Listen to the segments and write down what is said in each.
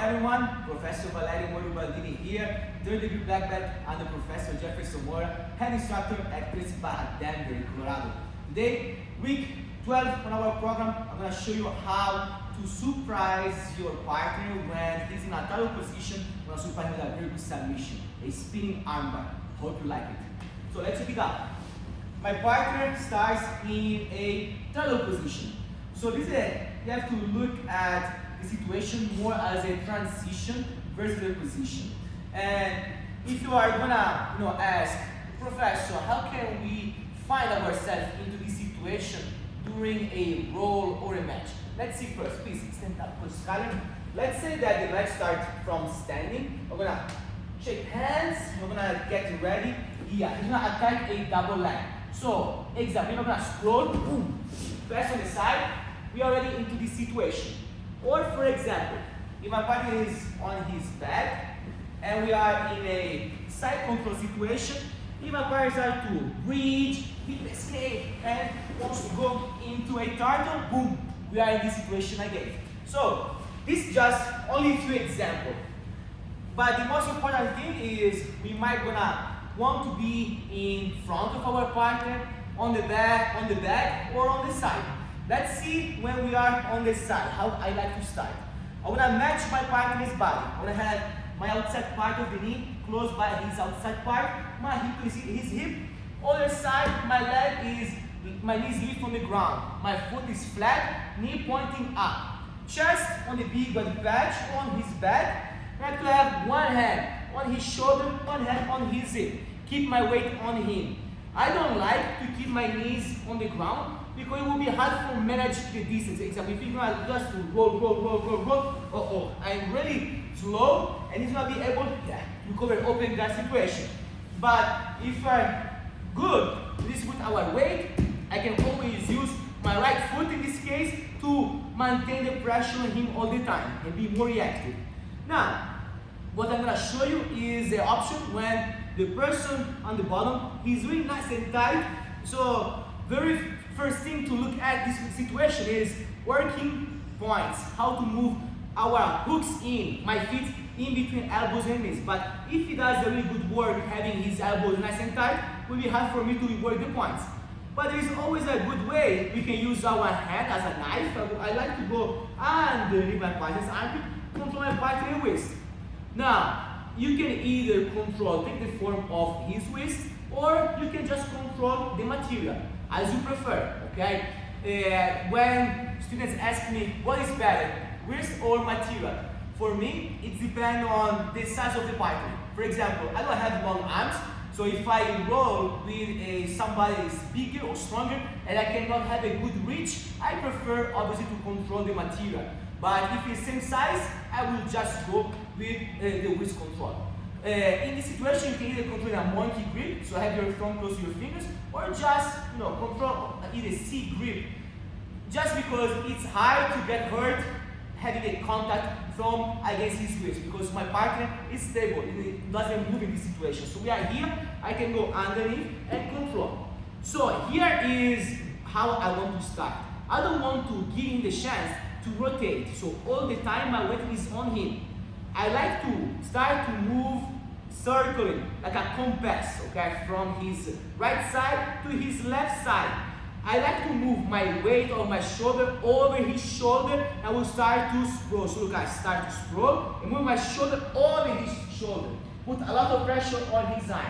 everyone, Professor Valerio Mori Ubaldini here, third degree black belt under Professor Jefferson Mora, head instructor at Denver, Colorado. Today, week 12 on our program, I'm going to show you how to surprise your partner when he's in a title position. I'm going to surprise with a very good submission, a spinning armbar. Hope you like it. So let's check it out. My partner starts in a title position. So this is you have to look at the situation more as a transition versus a position. And if you are gonna ask, Professor, how can we find ourselves into this situation during a roll or a match? Let's see first, please stand up for Skyler. Let's say that the match starts from standing. We're gonna shake hands, we're gonna get ready. Yeah, he's gonna attack a double leg. So, example, we're gonna scroll, boom, press on the side. We are already into this situation. Or for example, if my partner is on his back and we are in a side control situation, if my partner starts to bridge, hit the escape, and wants to go into a turtle, boom, we are in this situation again. So this is just only a few examples. But the most important thing is we might gonna want to be in front of our partner, on the back, or on the side. Let's see when we are on the side, how I like to start. I want to match my partner's body. I want to have my outside part of the knee close by his outside part. My hip is his hip. Other side, my knee is lift from the ground. My foot is flat, knee pointing up. Chest on the big body patch on his back. I have to have one hand on his shoulder, one hand on his hip. Keep my weight on him. I don't like to keep my knees on the ground because it will be hard to manage the distance. Example, if you're gonna just roll, I'm really slow and he's gonna be able to recover open guard situation. But if I'm good to distribute our weight, I can always use my right foot in this case to maintain the pressure on him all the time and be more reactive. Now, what I'm gonna show you is the option when the person on the bottom, he's really nice and tight. So very first thing to look at this situation is working points, how to move our hooks in, my feet in between elbows and knees. But if he does a really good work having his elbows nice and tight, it will be hard for me to work the points. But there is always a good way. We can use our hand as a knife. I like to go underneath my partner's armpit, control my partner's waist. Now, you can either take the form of his waist, or you can just control the material, as you prefer, okay? When students ask me, what is better, waist or material? For me, it depends on the size of the partner. For example, I don't have long arms, so if I roll with somebody is bigger or stronger, and I cannot have a good reach, I prefer obviously to control the material. But if it's same size, I will just go with the wrist control. In this situation, you can either control a monkey grip, so have your thumb close to your fingers, or just control either C grip, just because it's hard to get hurt having a contact from against his wrist, because my partner is stable, it doesn't move in this situation. So we are here, I can go underneath and control. So here is how I want to start. I don't want to give him the chance to rotate, so all the time my weight is on him. I like to start to move circling like a compass, okay, from his right side to his left side. I like to move my weight on my shoulder over his shoulder, and I will start to scroll. So look, I start to scroll and move my shoulder over his shoulder. Put a lot of pressure on his arm.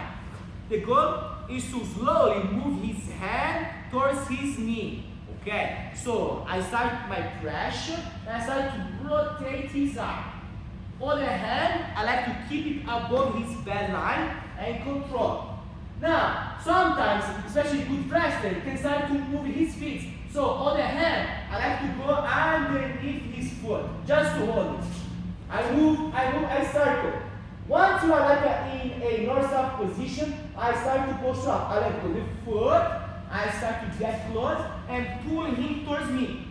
The goal is to slowly move his hand towards his knee. Okay, so I start my pressure and I start to rotate his arm. Other hand, I like to keep it above his bed line and control. Now, sometimes, especially good wrestler, can start to move his feet. So, other hand, I like to go underneath his foot, just to hold it. I move, I circle. Once you are like in a north-south position, I start to posture up. I like to the foot, I start to get close and pull him towards me.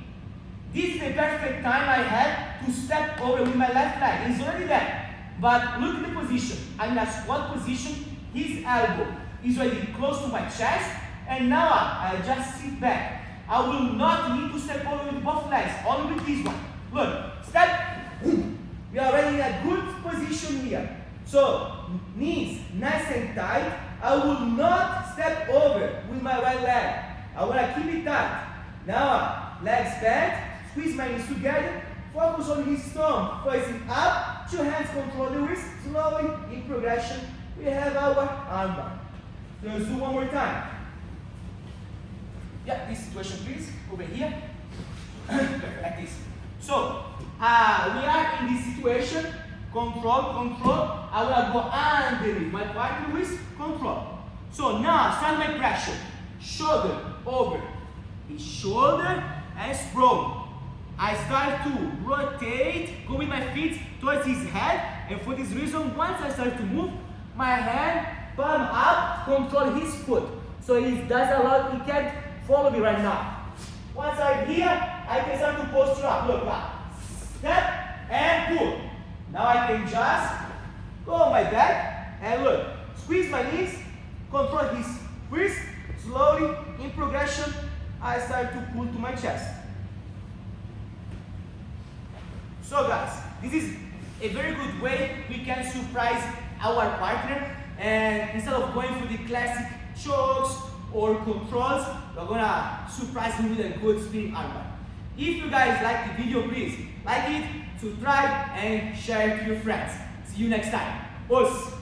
This is the perfect time I have to step over with my left leg. He's already there. But look at the position. I'm in a squat position. His elbow is already close to my chest. And now I just sit back. I will not need to step over with both legs. Only with this one. Look. Step. We are already in position here. So, knees nice and tight. I will not step over with my right leg. I want to keep it tight. Now, legs bent, squeeze my knees together, focus on his thumb, facing up, 2 hands control the wrist, slowly, in progression, we have our armbar. Let's do one more time. Yeah, this situation please, over here. Perfect, like this. So, we are in this situation, control, control. I will go underneath my partner wrist, control. So now, start my pressure. Shoulder over his shoulder and sprawl. I start to rotate, go with my feet towards his head, and for this reason, once I start to move, my hand, palm up, control his foot. So he does a lot, he can't follow me right now. Once I'm here, I can start to posture up. Look, step and pull. Now I can just go on my back and look, squeeze my knees, control his wrist, slowly, in progression, I start to pull to my chest. So guys, this is a very good way we can surprise our partner, and instead of going for the classic chokes or controls, we're gonna surprise him with a good spinning armbar. If you guys like the video, please like it, subscribe, and share it to your friends. See you next time. Os!